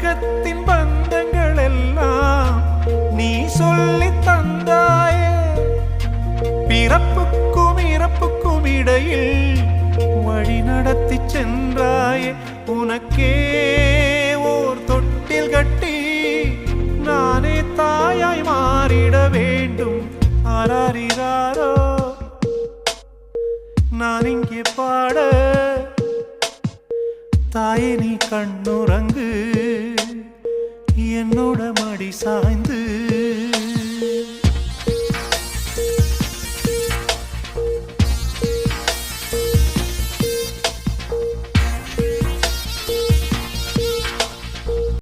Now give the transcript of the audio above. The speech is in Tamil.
உலகத்தின் பந்தங்கள் எல்லாம் நீ சொல்லி தந்தாயே. பிறப்புக்கும் இறப்புக்கும் இடையில் வழி நடத்தி சென்றாயே. உனக்கே ஓர் தொட்டில் கட்டி நானே தாயாய் மாறிட வேண்டும். ஆராரிராரோ நான் இங்கே பாட, தாயே நீ கண்ணுறங்கு, என்னோட மடி சாய்ந்து